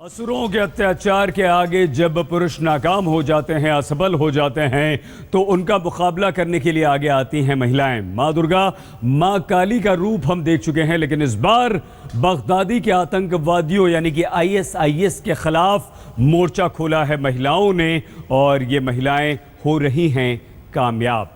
असुरों के अत्याचार के आगे जब पुरुष नाकाम हो जाते हैं, असफल हो जाते हैं, तो उनका मुकाबला करने के लिए आगे आती हैं महिलाएं। माँ दुर्गा, माँ काली का रूप हम देख चुके हैं, लेकिन इस बार बगदादी के आतंकवादियों यानी कि ISIS के खिलाफ मोर्चा खोला है महिलाओं ने, और ये महिलाएं हो रही हैं कामयाब।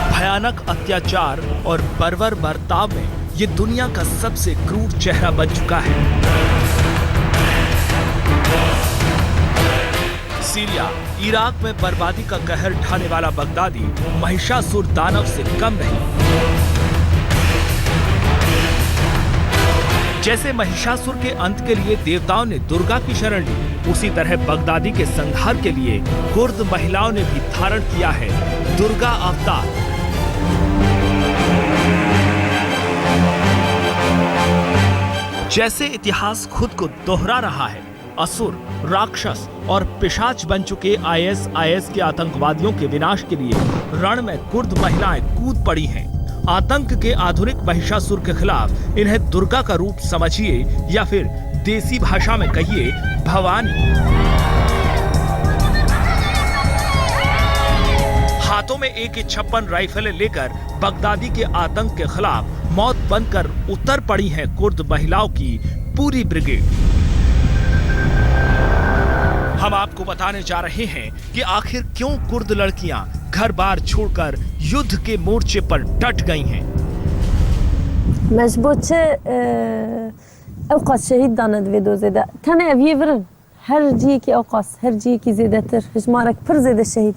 भयानक अत्याचार और बर्बर बर्ताव में ये दुनिया का सबसे क्रूर चेहरा बन चुका है। सीरिया, इराक में बर्बादी का कहर ढाने वाला बगदादी महिषासुर दानव से कम नहीं। जैसे महिषासुर के अंत के लिए देवताओं ने दुर्गा की शरण ली, उसी तरह बगदादी के संहार के लिए कुर्द महिलाओं ने भी धारण किया है दुर्गा अवतार। जैसे इतिहास खुद को दोहरा रहा है, असुर, राक्षस और पिशाच बन चुके ISIS के आतंकवादियों के विनाश के लिए रण में कुर्द महिलाएं कूद पड़ी हैं। आतंक के आधुनिक महिषासुर के खिलाफ इन्हें दुर्गा का रूप समझिए या फिर देसी भाषा में कहिए भवानी। हाथों में AK-56 राइफलें लेकर बगदादी के आतंक के खिलाफ मौत बनकर उतर पड़ी है कुर्द महिलाओं की पूरी ब्रिगेड। हम आपको बताने जा रहे हैं कि आखिर क्यों कुर्द लड़कियां घर बार छोड़कर युद्ध के मोर्चे पर डट गई हैं। मजबूत अवकाश शहीद दानद वेदो ज़ेदा तने अभिवरन हर जी की अवकाश हर जी की ज़ेदातर हजमारक फिर ज़ेदा शहीद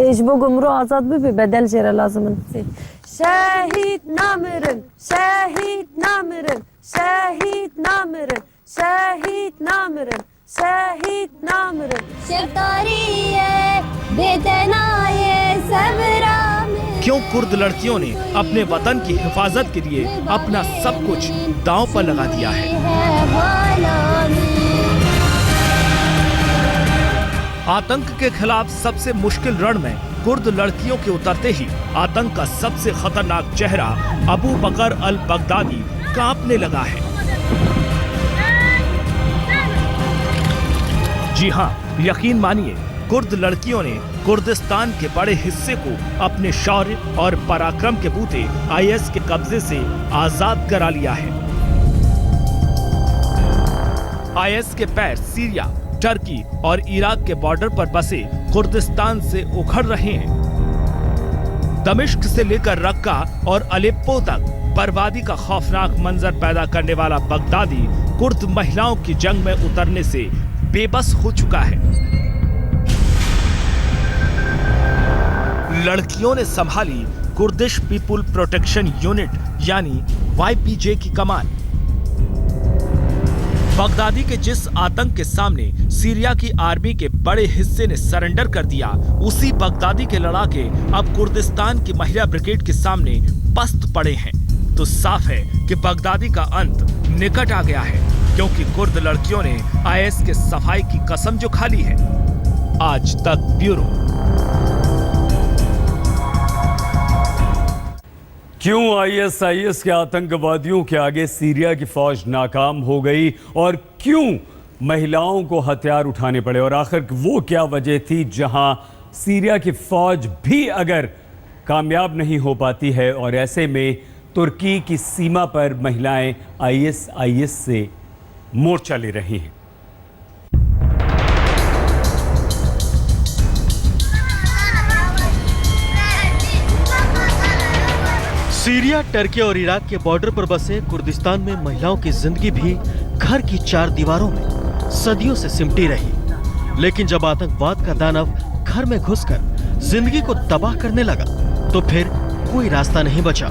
इश बगमरो आज़ाद भी बदल जरा लाज़मन से शहीद नामरन शहीद नामरन शहीद नामरन शहीद नामरन शहीद नामरन शफ्तारिये बेतनाये सबरा में। क्यों कुर्द लड़कियों ने अपने वतन की हिफाजत के लिए अपना सब कुछ दांव पर लगा दिया है। आतंक के खिलाफ सबसे मुश्किल रण में कुर्द लड़कियों के उतरते ही आतंक का सबसे खतरनाक चेहरा अबू बकर अल बगदादी कांपने लगा है। जी हाँ, यकीन मानिए, कुर्द लड़कियों ने कुर्दिस्तान के बड़े हिस्से को अपने शौर्य और पराक्रम के बूते IS के कब्जे से आजाद करा लिया है। IS के पैर सीरिया, टर्की और इराक के बॉर्डर पर बसे कुर्दिस्तान से उखड़ रहे हैं। दमिश्क से लेकर रक्का और अलेप्पो तक बर्बादी का खौफनाक मंजर पैदा करने वाला बगदादी कुर्द महिलाओं की जंग में उतरने से बेबस हो चुका है। लड़कियों ने संभाली कुर्दिश पीपुल प्रोटेक्शन यूनिट यानी YPJ की कमान। बगदादी के जिस आतंक के सामने सीरिया की आर्मी के बड़े हिस्से ने सरेंडर कर दिया, उसी बगदादी के लड़ाके अब कुर्दिस्तान की महिला ब्रिगेड के सामने पस्त पड़े हैं। तो साफ है कि बगदादी का अंत निकट आ गया है, क्योंकि कुर्द लड़कियों ने IS के सफाई की कसम जो खा ली है। आज तक ब्यूरो। क्यों ISIS के आतंकवादियों के आगे सीरिया की फौज नाकाम हो गई, और क्यों महिलाओं को हथियार उठाने पड़े, और आखिर वो क्या वजह थी जहां सीरिया की फौज भी अगर कामयाब नहीं हो पाती है, और ऐसे में तुर्की की सीमा पर महिलाएं ISIS से मोर्चा ले रही हैं। सीरिया, टर्की और इराक के बॉर्डर पर बसे कुर्दिस्तान में महिलाओं की जिंदगी भी घर की चार दीवारों में सदियों से सिमटी रही। लेकिन जब आतंकवाद का दानव घर में घुसकर जिंदगी को तबाह करने लगा, तो फिर कोई रास्ता नहीं बचा।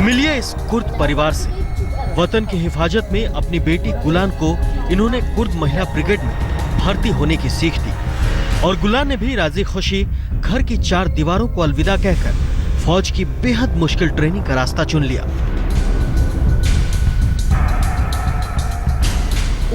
मिलिए इस कुर्द परिवार से वतन की हिफाजत में अपनी बेटी गुलान को इन्होंने कुर्द महिला ब्रिगेड में भर्ती होने की सीख दी और गुलान ने भी राजी खुशी घर की 4 दीवारों को अलविदा कहकर फौज की बेहद मुश्किल ट्रेनिंग का रास्ता चुन लिया।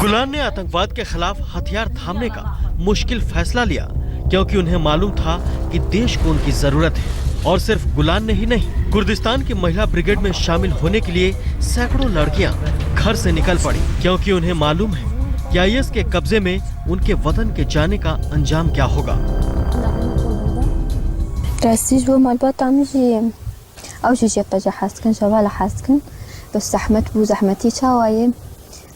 गुलान ने आतंकवाद के खिलाफ हथियार थामने का मुश्किल फैसला लिया क्योंकि उन्हें मालूम था कि देश को उनकी जरूरत है। और सिर्फ गुलान ने ही नहीं, कुर्दिस्तान की महिला ब्रिगेड में शामिल होने के लिए सैकड़ों लड़कियां घर से निकल पड़ी क्योंकि उन्हें मालूम है कि आईएस के कब्जे में उनके वतन के जाने का अंजाम क्या होगा।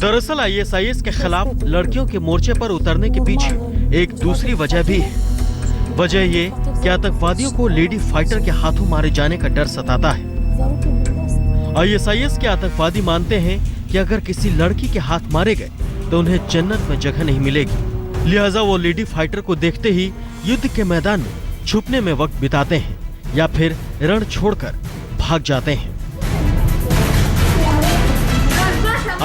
दरअसल आईएसआईएस के खिलाफ लड़कियों के मोर्चे पर उतरने के पीछे एक दूसरी वजह भी है। वजह ये कि आतंकवादियों को लेडी फाइटर के हाथों मारे जाने का डर सताता है। आईएसआईएस के आतंकवादी मानते हैं कि अगर किसी लड़की के हाथ मारे गए तो उन्हें जन्नत में जगह नहीं मिलेगी, लिहाजा वो लेडी फाइटर को देखते ही युद्ध के मैदान में छुपने में वक्त बिताते हैं या फिर रण छोड़कर भाग जाते हैं।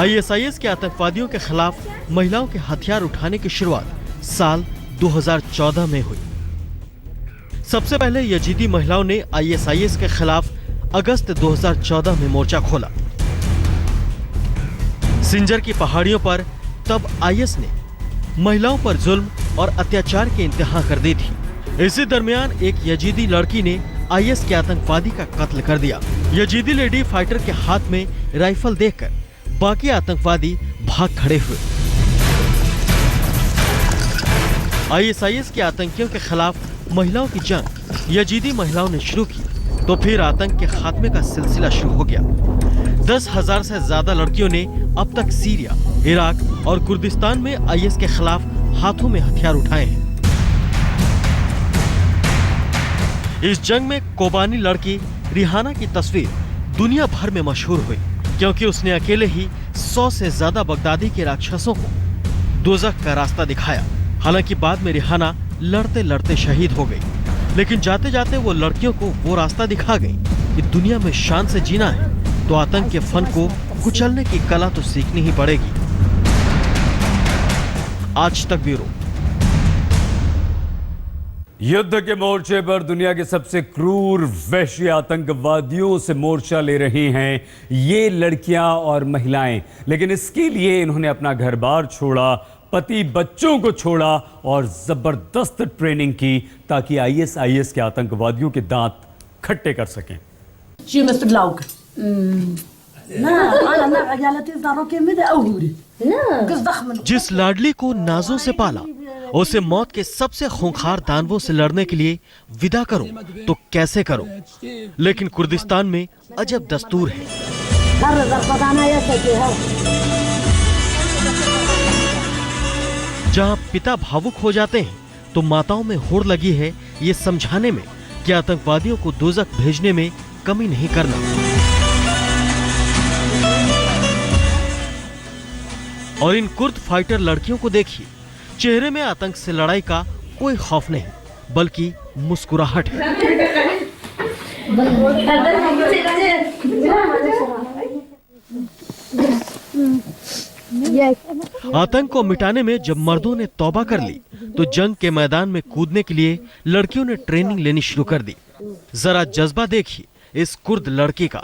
आईएसआईएस के आतंकवादियों के खिलाफ महिलाओं के हथियार उठाने की शुरुआत साल 2014 में हुई। सबसे पहले यजीदी महिलाओं ने आईएसआईएस के खिलाफ अगस्त 2014 में मोर्चा खोला। सिंजर की पहाड़ियों पर तब आईएस ने महिलाओं पर जुल्म और अत्याचार की इंतहा कर दी थी। इसी दरमियान एक यजीदी लड़की ने आईएस के आतंकवादी का कत्ल कर दिया। यजीदी लेडी फाइटर के हाथ में राइफल देखकर बाकी आतंकवादी भाग खड़े हुए। आईएसआईएस के आतंकियों के खिलाफ महिलाओं की जंग यजीदी महिलाओं ने शुरू की तो फिर आतंक के खात्मे का सिलसिला शुरू हो गया। 10,000 से ज्यादा लड़कियों ने अब तक सीरिया, इराक और कुर्दिस्तान में आईएस के खिलाफ हाथों में हथियार उठाए हैं। इस जंग में कोबानी लड़की रिहाना की तस्वीर दुनिया भर में मशहूर हुई क्योंकि उसने अकेले ही 100 से ज्यादा बगदादी के राक्षसों को दोज़ख का रास्ता दिखाया। हालांकि बाद में रिहाना लड़ते लड़ते शहीद हो गई, लेकिन जाते जाते वो लड़कियों को वो रास्ता दिखा गई कि दुनिया में शान से जीना है तो आतंक के फन को कुचलने की कला तो सीखनी ही पड़ेगी। आज तक ब्यूरो। युद्ध के मोर्चे पर दुनिया के सबसे क्रूर वहशी आतंकवादियों से मोर्चा ले रही हैं ये लड़कियां और महिलाएं, लेकिन इसके लिए इन्होंने अपना घर-बार छोड़ा, पति बच्चों को छोड़ा और जबरदस्त ट्रेनिंग की ताकि आईएसआईएस के आतंकवादियों के दांत खट्टे कर सकें। जिस लाडली को नाजों से पाला उसे मौत के सबसे खूंखार दानवों से लड़ने के लिए विदा करो तो कैसे करो। लेकिन कुर्दिस्तान में अजब दस्तूर है। जहां पिता भावुक हो जाते हैं तो माताओं में होड़ लगी है ये समझाने में कि आतंकवादियों को दोज़ख भेजने में कमी नहीं करना। और इन कुर्द फाइटर लड़कियों को देखिए, चेहरे में आतंक से लड़ाई का कोई खौफ नहीं बल्कि मुस्कुराहट है। आतंक को मिटाने में जब मर्दों ने तौबा कर ली तो जंग के मैदान में कूदने के लिए लड़कियों ने ट्रेनिंग लेनी शुरू कर दी। जरा जज्बा देखिए इस कुर्द लड़की का।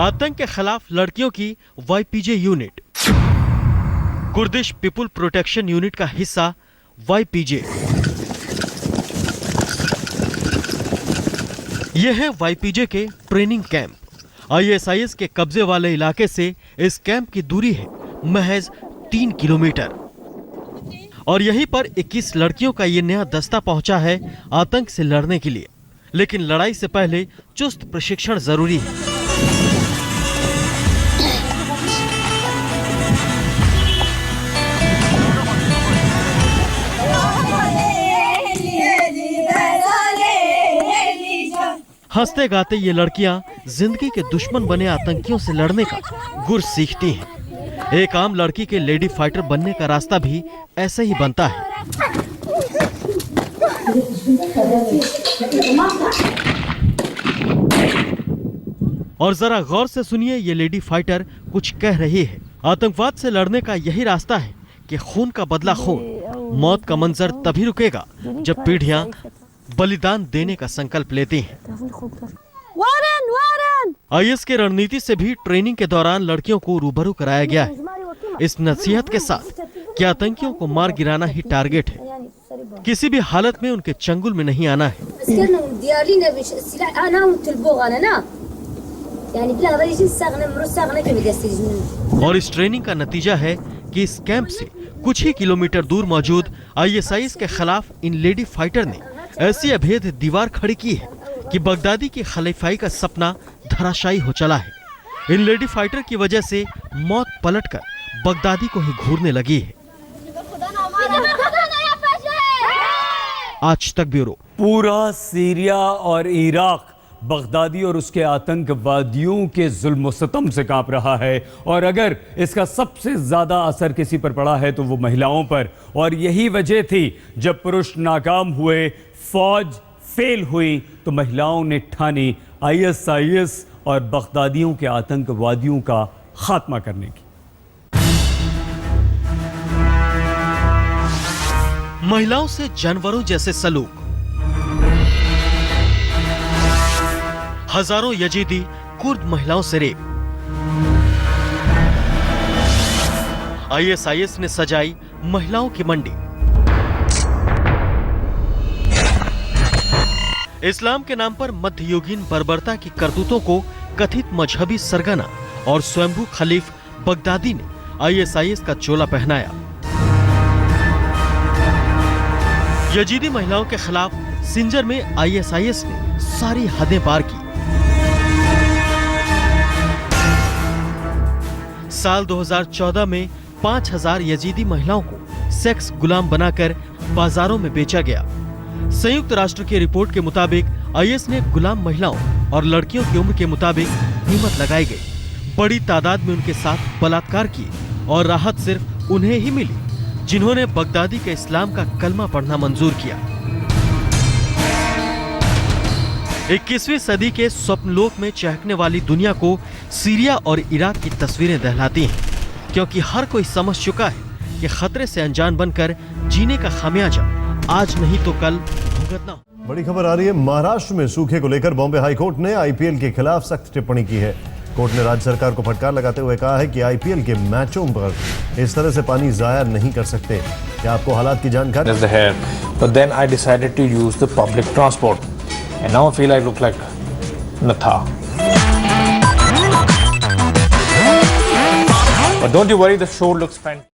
आतंक के खिलाफ लड़कियों की YPJ unit, Kurdish people protection unit का हिस्सा वाईपीजे। ये है YPJ के ट्रेनिंग कैंप। ISIS के कब्जे वाले इलाके से इस कैंप की दूरी है महज 3 किलोमीटर और यहीं पर 21 लड़कियों का ये नया दस्ता पहुंचा है आतंक से लड़ने के लिए। लेकिन लड़ाई से पहले चुस्त प्रशिक्षण जरूरी है। हंसते गाते ये लड़कियां जिंदगी के दुश्मन बने आतंकियों से लड़ने का गुर सीखती हैं। एक आम लड़की के लेडी फाइटर बनने का रास्ता भी ऐसे ही बनता है। और जरा गौर से सुनिए ये लेडी फाइटर कुछ कह रही है। आतंकवाद से लड़ने का यही रास्ता है कि खून का बदला खून। मौत का मंजर तभी रुकेगा जब पीढ़ियां बलिदान देने का संकल्प लेती हैं। IS के रणनीति से भी ट्रेनिंग के दौरान लड़कियों को रूबरू कराया गया है इस नसीहत के साथ कि आतंकियों को मार गिराना ही टारगेट है, किसी भी हालत में उनके चंगुल में नहीं आना है। और इस ट्रेनिंग का नतीजा है कि इस कैंप से कुछ ही किलोमीटर दूर मौजूद ISIS के खिलाफ इन लेडी फाइटर ने ऐसी अभेद दीवार खड़ी की है कि बगदादी की खलीफाई का सपना धराशायी हो चला है। इन लेडी फाइटर की वजह से मौत पलटकर बगदादी को ही घूरने लगी है। आज तक ब्यूरो। पूरा सीरिया और इराक बगदादी और उसके आतंकवादियों के जुल्म सितम से कांप रहा है और अगर इसका सबसे ज्यादा असर किसी पर पड़ा है तो वो महिलाओं पर। और यही वजह थी जब पुरुष नाकाम हुए, फौज फेल हुई तो महिलाओं ने ठानी ISIS और बगदादियों के आतंकवादियों का खात्मा करने की। महिलाओं से जानवरों जैसे सलूक। हजारों यजीदी कुर्द महिलाओं से रेप। ISIS ने सजाई महिलाओं की मंडी। इस्लाम के नाम पर मध्ययुगीन बर्बरता की करतूतों को कथित मजहबी सरगना और स्वयंभू खलीफ बगदादी ने ISIS का चोला पहनाया। यजीदी महिलाओं के खिलाफ सिंजर में ISIS ने सारी हदें पार की। साल 2014 में 5000 यजीदी महिलाओं को सेक्स गुलाम बनाकर बाजारों में बेचा गया। संयुक्त राष्ट्र की रिपोर्ट के मुताबिक IS ने गुलाम महिलाओं और लड़कियों की उम्र के मुताबिक कीमत लगाई गई। बड़ी तादाद में उनके साथ बलात्कार किए और राहत सिर्फ उन्हें ही मिली जिन्होंने बगदादी के इस्लाम का कलमा पढ़ना मंजूर किया। 21वीं सदी के स्वप्नलोक में चहकने वाली दुनिया को सीरिया और इराक की तस्वीरें दहलाती हैं, क्योंकि हर कोई समझ चुका है कि खतरे से अनजान बनकर जीने का खामियाजा आज नहीं तो कल भुगतना। बड़ी खबर आ रही है, महाराष्ट्र में सूखे को लेकर बॉम्बे हाईकोर्ट ने IPL के खिलाफ सख्त टिप्पणी की है। कोर्ट ने राज्य सरकार को फटकार लगाते हुए कहा है कि IPL के मैचों पर इस तरह से पानी जाया नहीं कर सकते। क्या आपको हालात की जानकारी? But then I decided to use the public transport, and now I feel I look like Natha. But don't you worry, the show looks fantastic.